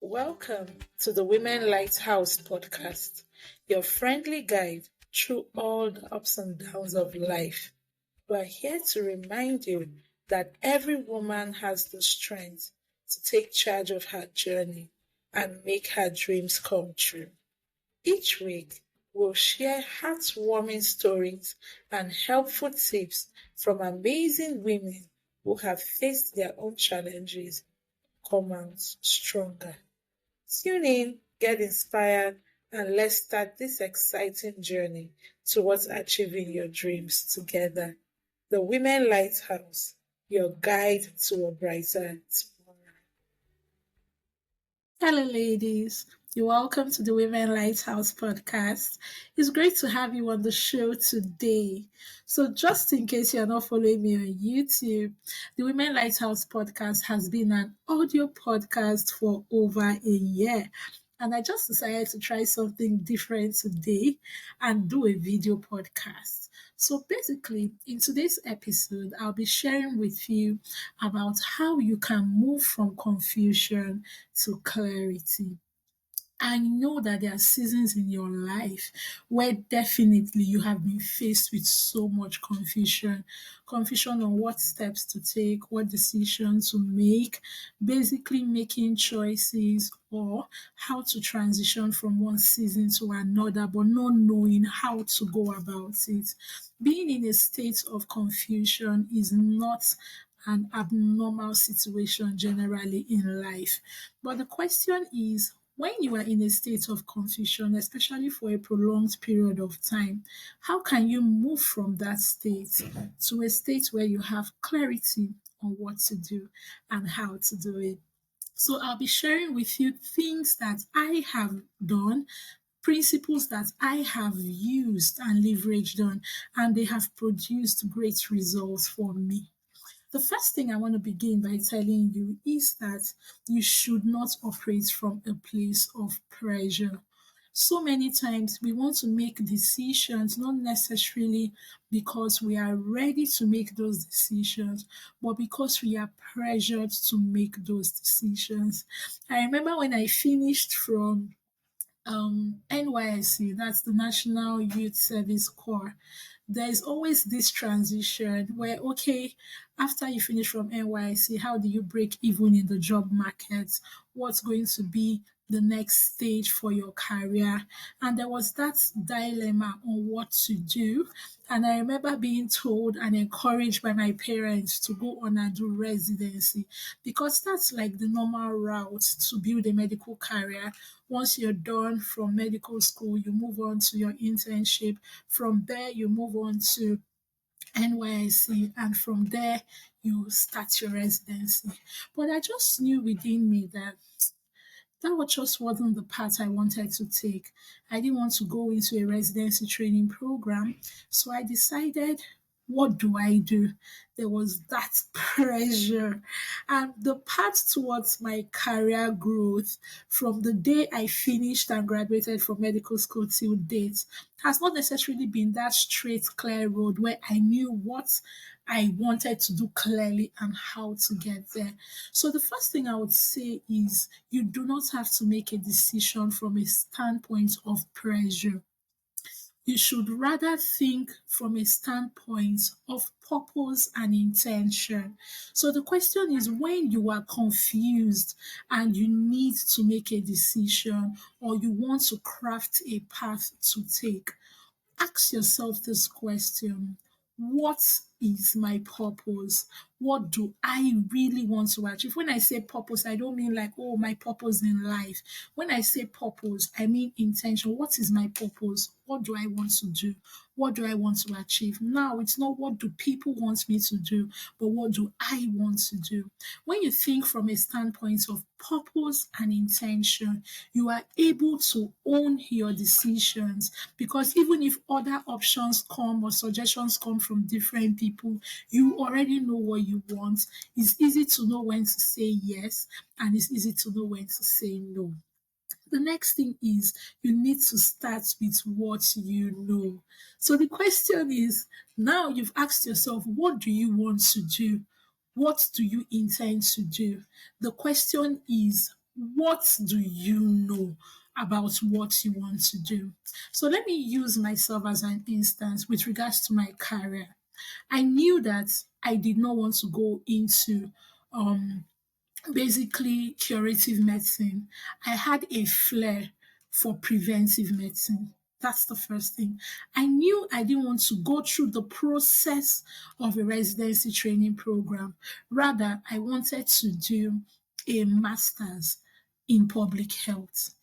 Welcome to the Women Lighthouse podcast, your friendly guide through all the ups and downs of life. We're here to remind you that every woman has the strength to take charge of her journey and make her dreams come true. Each week, we'll share heartwarming stories and helpful tips from amazing women who have faced their own challenges, come out stronger. Tune in, get inspired, and let's start this exciting journey towards achieving your dreams together. The Women Lighthouse, your guide to a brighter tomorrow. Hello, ladies. You're welcome to the Women Lighthouse podcast. It's great to have you on the show today. So, just in case you're not following me on YouTube, the Women Lighthouse podcast has been an audio podcast for over a year. And I just decided to try something different today and do a video podcast. So basically, in today's episode, I'll be sharing with you about how you can move from confusion to clarity. I know that there are seasons in your life where definitely you have been faced with so much confusion. Confusion on what steps to take, what decisions to make, basically making choices or how to transition from one season to another, but not knowing how to go about it. Being in a state of confusion is not an abnormal situation generally in life. But the question is, when you are in a state of confusion, especially for a prolonged period of time, how can you move from that state to a state where you have clarity on what to do and how to do it? So, I'll be sharing with you things that I have done, principles that I have used and leveraged on, and they have produced great results for me. The first thing I want to begin by telling you is that you should not operate from a place of pressure. So many times we want to make decisions not necessarily because we are ready to make those decisions, but because we are pressured to make those decisions. I remember when I finished from NYSC, that's the National Youth Service Corps, there's always this transition where, okay, after you finish from NYSC, how do you break even in the job market? What's going to be the next stage for your career? And there was that dilemma on what to do. And I remember being told and encouraged by my parents to go on and do residency because that's like the normal route to build a medical career. Once you're done from medical school, you move on to your internship. From there, you move on to NYSC, and from there, you start your residency. But I just knew within me that just wasn't the path I wanted to take. I didn't want to go into a residency training program. So I decided, what do I do? There was that pressure. And the path towards my career growth from the day I finished and graduated from medical school till date has not necessarily been that straight, clear road where I knew what I wanted to do clearly and how to get there. So the first thing I would say is you do not have to make a decision from a standpoint of pressure. You should rather think from a standpoint of purpose and intention. So the question is, when you are confused and you need to make a decision or you want to craft a path to take, ask yourself this question: what is my purpose? What do I really want to achieve? When I say purpose, I don't mean like, oh, my purpose in life. When I say purpose, I mean intention. What is my purpose? What do I want to do? What do I want to achieve? Now, it's not what do people want me to do, but what do I want to do? When you think from a standpoint of purpose and intention, you are able to own your decisions, because even if other options come or suggestions come from different people, you already know what you want. It's easy to know when to say yes, and it's easy to know when to say no. The next thing is you need to start with what you know. So the question is, now you've asked yourself, what do you want to do? What do you intend to do? The question is, what do you know about what you want to do? So let me use myself as an instance with regards to my career. I knew that I did not want to go into um, basically curative medicine. I had a flair for preventive medicine. That's the first thing. I knew I didn't want to go through the process of a residency training program. Rather, I wanted to do a master's in public health.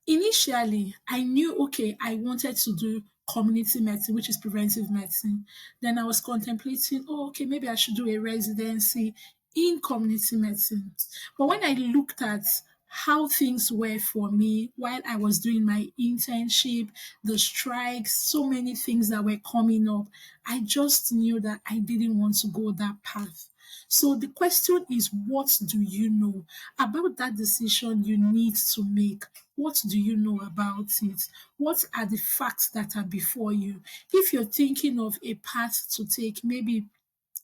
Initially, I knew, okay, I wanted to do community medicine, which is preventive medicine. Then I was contemplating, oh, okay, maybe I should do a residency in community medicine. But when I looked at how things were for me while I was doing my internship, the strikes, so many things that were coming up, I just knew that I didn't want to go that path. So the question is, what do you know about that decision you need to make? What do you know about it? What are the facts that are before you? If you're thinking of a path to take, maybe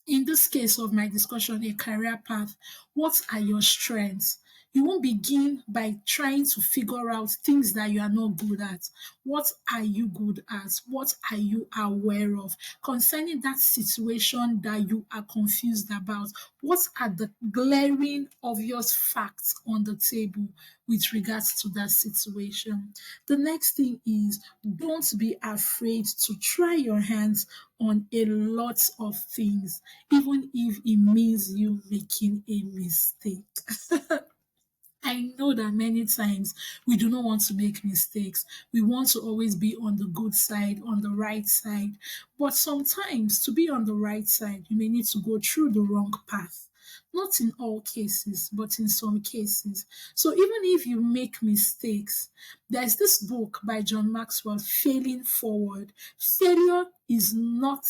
in this case of my discussion, a career path, what are your strengths? You won't begin by trying to figure out things that you are not good at. What are you good at? What are you aware of concerning that situation that you are confused about? What are the glaring obvious facts on the table with regards to that situation? The next thing is, don't be afraid to try your hands on a lot of things, even if it means you making a mistake. I know that many times we do not want to make mistakes. We want to always be on the good side, on the right side. But sometimes to be on the right side, you may need to go through the wrong path. Not in all cases, but in some cases. So even if you make mistakes, there's this book by John Maxwell, Failing Forward. Failure is not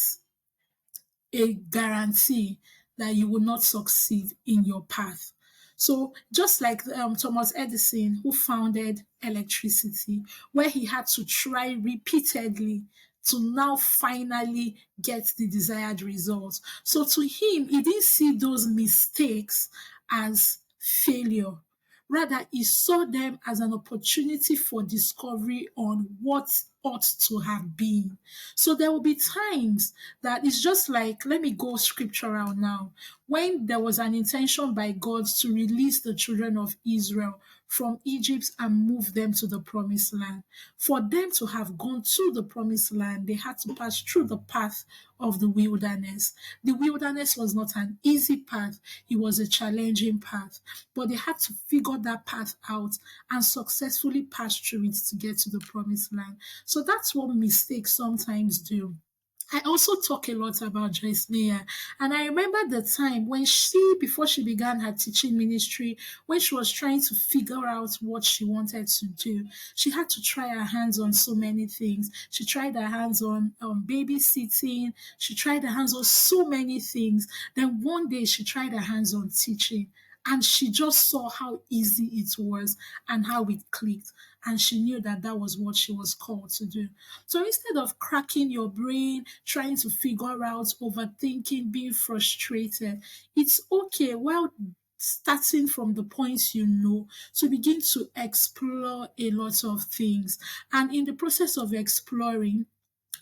a guarantee that you will not succeed in your path. So, just like Thomas Edison, who founded electricity, where he had to try repeatedly to now finally get the desired results. So, to him, he didn't see those mistakes as failure. Rather, he saw them as an opportunity for discovery on what ought to have been. So there will be times that it's just like, let me go scriptural now. When there was an intention by God to release the children of Israel from Egypt and move them to the promised land, for them to have gone to the promised land, they had to pass through the path of the wilderness. The wilderness was not an easy path, it was a challenging path, but they had to figure that path out and successfully pass through it to get to the promised land. So that's what mistakes sometimes do. I also talk a lot about Joyce Meyer. And I remember the time when she, before she began her teaching ministry, when she was trying to figure out what she wanted to do, she had to try her hands on so many things. She tried her hands on babysitting. She tried her hands on so many things. Then one day she tried her hands on teaching. And she just saw how easy it was and how it clicked. And she knew that that was what she was called to do. So instead of cracking your brain, trying to figure out, overthinking, being frustrated, it's okay while starting from the points you know to begin to explore a lot of things. And in the process of exploring,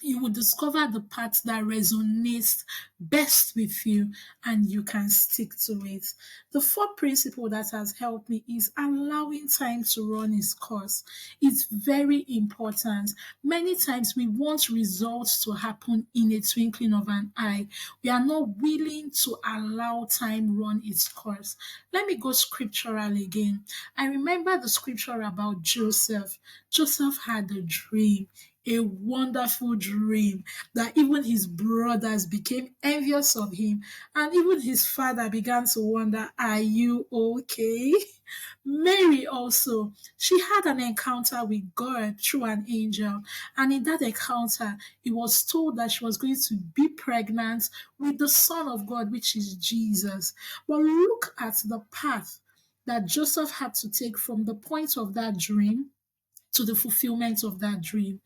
you will discover the part that resonates best with you and you can stick to it. The fourth principle that has helped me is allowing time to run its course. It's very important. Many times we want results to happen in a twinkling of an eye. We are not willing to allow time run its course. Let me go scriptural again. I remember the scripture about Joseph. Joseph had a dream, a wonderful dream, that even his brothers became envious of him, and even his father began to wonder, are you okay? Mary also, she had an encounter with God through an angel, and in that encounter, it was told that she was going to be pregnant with the Son of God, which is Jesus. But look at the path that Joseph had to take from the point of that dream to the fulfillment of that dream.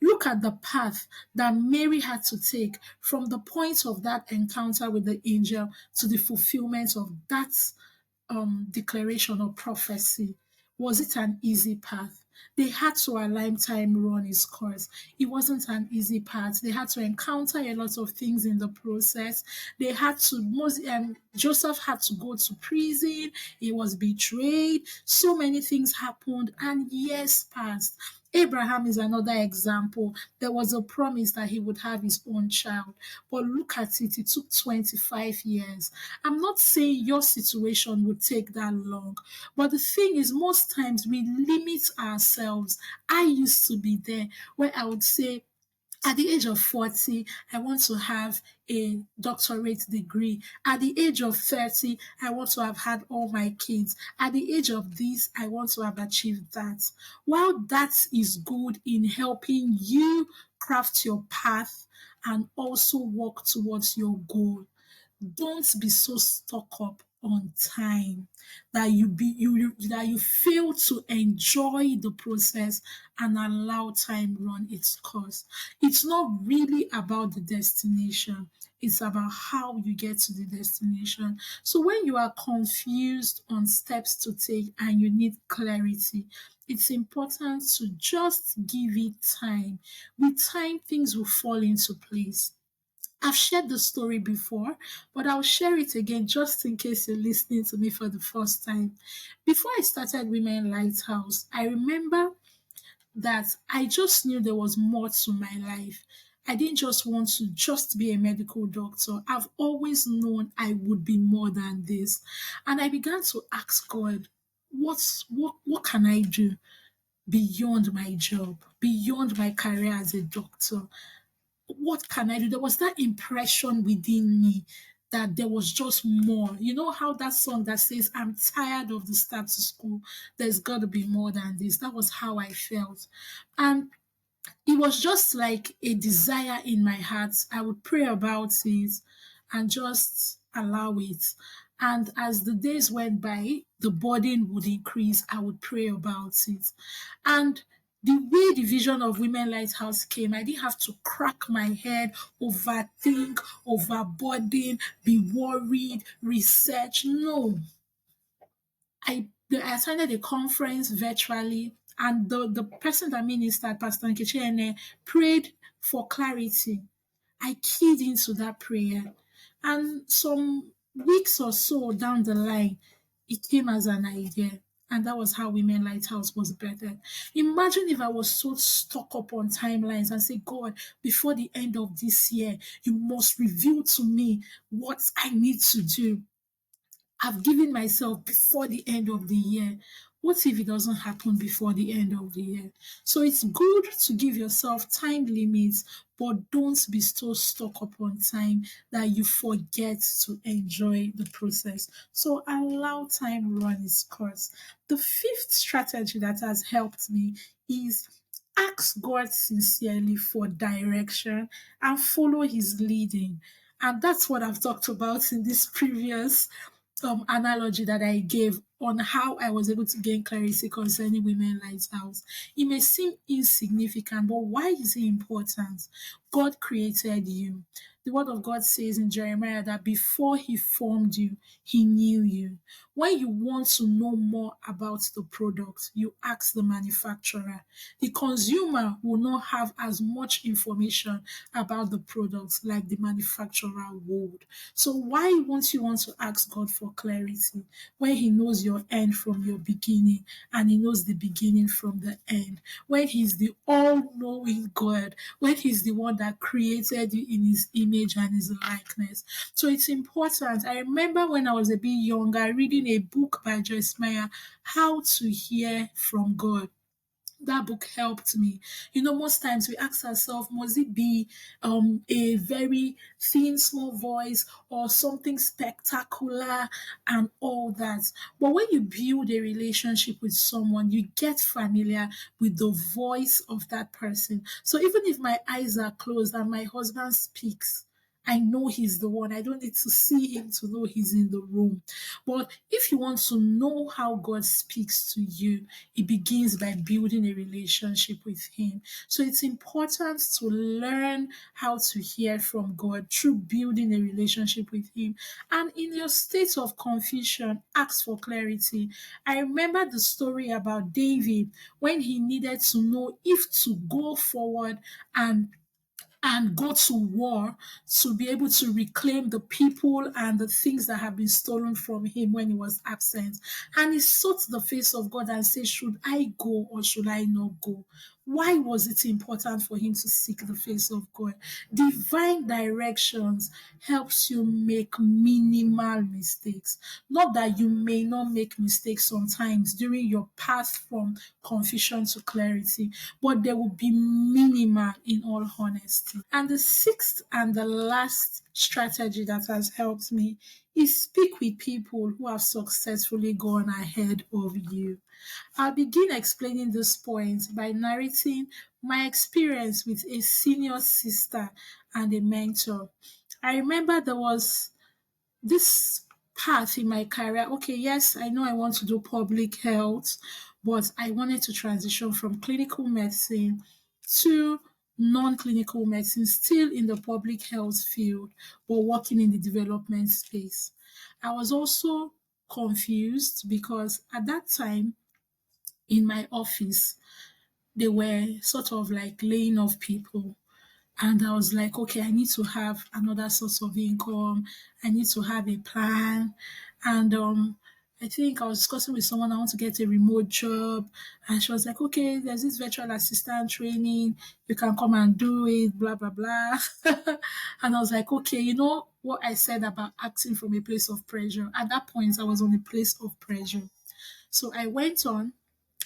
Look at the path that Mary had to take from the point of that encounter with the angel to the fulfillment of that declaration or prophecy. Was it an easy path? They had to allow time run its course. It wasn't an easy path. They had to encounter a lot of things in the process. They had to, Joseph had to go to prison. He was betrayed. So many things happened, and years passed. Abraham is another example. There was a promise that he would have his own child, but look at it, it took 25 years. I'm not saying your situation would take that long, but the thing is, most times we limit ourselves. I used to be there where I would say, at the age of 40, I want to have a doctorate degree. At the age of 30, I want to have had all my kids. At the age of this, I want to have achieved that. While that is good in helping you craft your path and also work towards your goal, don't be so stuck up on time that you fail to enjoy the process and allow time run its course. It's not really about the destination, it's about how you get to the destination. So when you are confused on steps to take and you need clarity, it's important to just give it time. With time, things will fall into place. I've shared the story before, but I'll share it again just in case you're listening to me for the first time. Before I started Women Lighthouse, I remember that I just knew there was more to my life. I didn't just want to just be a medical doctor. I've always known I would be more than this. And I began to ask God, what can I do beyond my job, beyond my career as a doctor? What can I do? There was that impression within me that there was just more. You know how that song that says, I'm tired of the start to school, there's got to be more than this. That was how I felt. And it was just like a desire in my heart. I would pray about it and just allow it. And as the days went by, the burden would increase. I would pray about it. And the way the vision of Women Lighthouse came, I didn't have to crack my head, overthink, overburden, be worried, research. No, I attended a conference virtually, and the person that ministered, Pastor Nkechiene, prayed for clarity. I keyed into that prayer, and some weeks or so down the line, it came as an idea. And that was how Women Lighthouse was birthed. Imagine if I was so stuck up on timelines and say, God, before the end of this year, you must reveal to me what I need to do. I've given myself before the end of the year. What if it doesn't happen before the end of the year? So it's good to give yourself time limits, but don't be so stuck upon time that you forget to enjoy the process. So allow time run its course. The fifth strategy that has helped me is ask God sincerely for direction and follow his leading. And that's what I've talked about in this previous analogy that I gave on how I was able to gain clarity concerning Women Lighthouse. It may seem insignificant, but why is it important? God created you. The word of God says in Jeremiah that before he formed you, he knew you. When you want to know more about the product, you ask the manufacturer. The consumer will not have as much information about the product like the manufacturer would. So why won't you want to ask God for clarity when he knows your end from your beginning and he knows the beginning from the end? When he's the all-knowing God, when he's the one that created you in his image and his likeness. So it's important. I remember when I was a bit younger reading a book by Joyce Meyer, How to Hear from God. That book helped me. You know, most times we ask ourselves, must it be a very thin, small voice or something spectacular and all that? But when you build a relationship with someone, you get familiar with the voice of that person. So even if my eyes are closed and my husband speaks, I know he's the one. I don't need to see him to know he's in the room. But if you want to know how God speaks to you, it begins by building a relationship with him. So it's important to learn how to hear from God through building a relationship with him. And in your state of confusion, ask for clarity. I remember the story about David when he needed to know if to go forward and go to war to be able to reclaim the people and the things that have been stolen from him when he was absent. And he sought the face of God and said, should I go or should I not go? Why was it important for him to seek the face of God? Divine directions helps you make minimal mistakes. Not that you may not make mistakes sometimes during your path from confusion to clarity, but they will be minimal in all honesty. And the sixth and the last strategy that has helped me is speak with people who have successfully gone ahead of you. I'll begin explaining this point by narrating my experience with a senior sister and a mentor. I remember there was this path in my career. Okay, yes, I know I want to do public health, but I wanted to transition from clinical medicine to non-clinical medicine, still in the public health field, but working in the development space. I was also confused because at that time in my office, they were sort of like laying off people. And I was like, okay, I need to have another source of income. I need to have a plan. And I think I was discussing with someone, I want to get a remote job. And she was like, okay, there's this virtual assistant training. You can come and do it, blah, blah, blah. And I was like, okay, you know what I said about acting from a place of pressure? At that point, I was on a place of pressure. So I went on,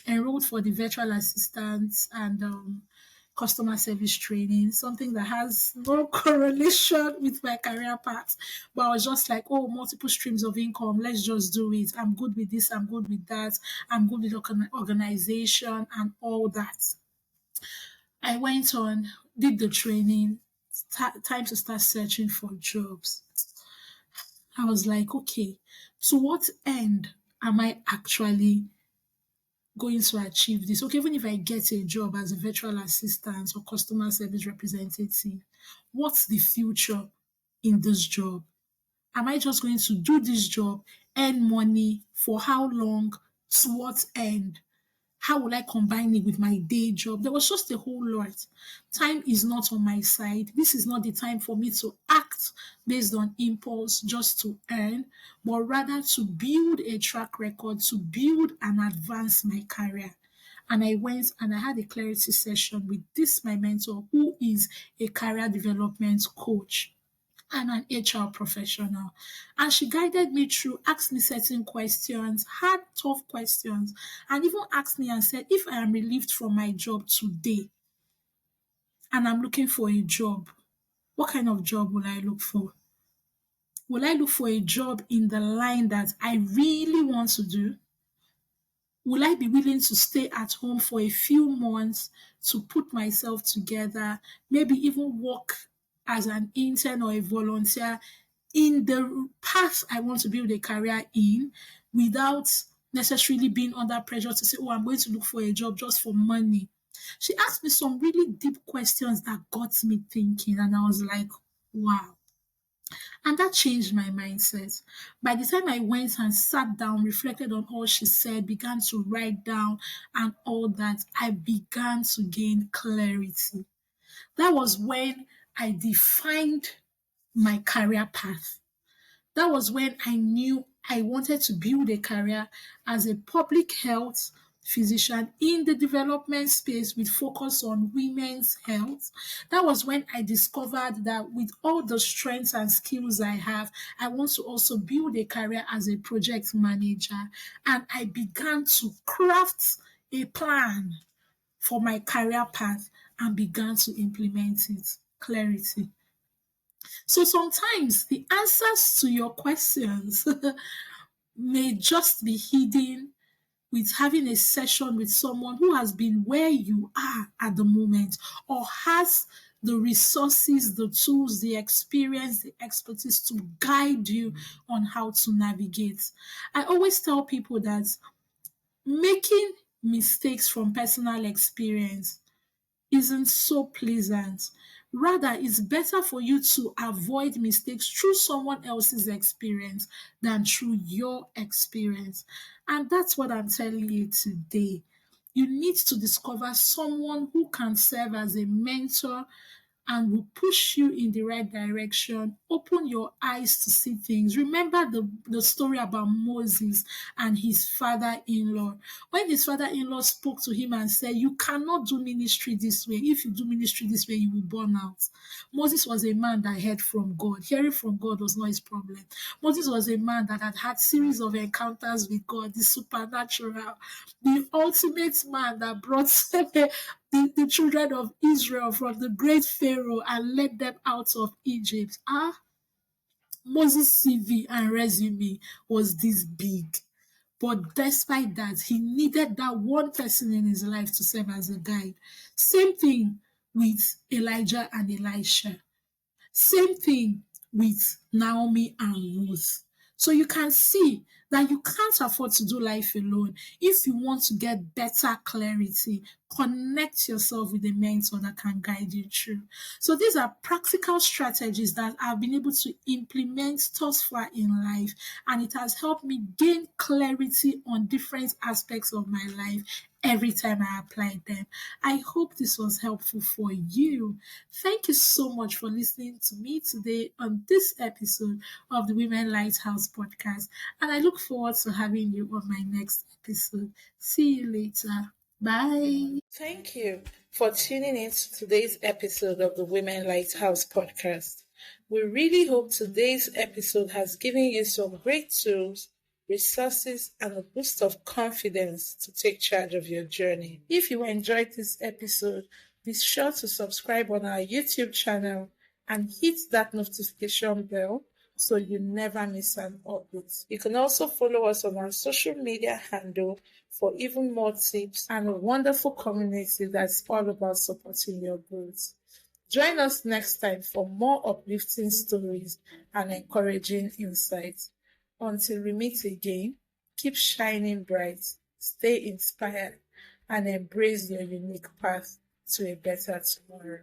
enrolled for the virtual assistants and customer service training, something that has no correlation with my career path. But I was just like, oh, multiple streams of income, let's just do it. I'm good with this, I'm good with that, I'm good with organization and all that. I went on, did the training, time to start searching for jobs. I was like, okay, to what end am I actually going to achieve this? Okay, even if I get a job as a virtual assistant or customer service representative, what's the future in this job? Am I just going to do this job, earn money for how long, to what end? How will I combine it with my day job? There was just a whole lot. Time is not on my side. This is not the time for me to act based on impulse just to earn, but rather to build a track record, to build and advance my career. And I went and I had a clarity session with this, my mentor, who is a career development coach and an HR professional. And she guided me through, asked me certain questions, had tough questions, and even asked me and said, if I am relieved from my job today and I'm looking for a job, what kind of job will I look for? Will I look for a job in the line that I really want to do? Will I be willing to stay at home for a few months to put myself together, maybe even work as an intern or a volunteer in the path I want to build a career in without necessarily being under pressure to say, oh, I'm going to look for a job just for money? She asked me some really deep questions that got me thinking, and I was like, wow. And that changed my mindset. By the time I went and sat down, reflected on all she said, began to write down and all that, I began to gain clarity. That was when I defined my career path. That was when I knew I wanted to build a career as a public health physician in the development space with focus on women's health. That was when I discovered that with all the strengths and skills I have, I want to also build a career as a project manager. And I began to craft a plan for my career path and began to implement it. Clarity. So sometimes the answers to your questions may just be hidden with having a session with someone who has been where you are at the moment or has the resources, the tools, the experience, the expertise to guide you on how to navigate. I always tell people that making mistakes from personal experience isn't so pleasant. Rather, it's better for you to avoid mistakes through someone else's experience than through your experience. And that's what I'm telling you today. You need to discover someone who can serve as a mentor and will push you in the right direction, open your eyes to see things. Remember the story about Moses and his father in law. When his father in law spoke to him and said, "You cannot do ministry this way. If you do ministry this way, you will burn out." Moses was a man that heard from God. Hearing from God was not his problem. Moses was a man that had had series of encounters with God, the supernatural, the ultimate man that brought the children of Israel from the great Pharaoh and led them out of Egypt. Moses' CV and resume was this big. But despite that, he needed that one person in his life to serve as a guide. Same thing with Elijah and Elisha. Same thing with Naomi and Ruth. So you can see that you can't afford to do life alone. If you want to get better clarity, connect yourself with a mentor that can guide you through. So these are practical strategies that I've been able to implement thus far in life, and it has helped me gain clarity on different aspects of my life every time I apply them. I hope this was helpful for you. Thank you so much for listening to me today on this episode of the Women Lighthouse podcast. And I look forward to having you on my next episode. See you later. Bye. Thank you for tuning in to today's episode of the Women Lighthouse podcast. We really hope today's episode has given you some great tools, resources, and a boost of confidence to take charge of your journey. If you enjoyed this episode, be sure to subscribe on our YouTube channel and hit that notification bell so you never miss an update. You can also follow us on our social media handle for even more tips and a wonderful community that's all about supporting your growth. Join us next time for more uplifting stories and encouraging insights. Until we meet again, keep shining bright, stay inspired, and embrace your unique path to a better tomorrow.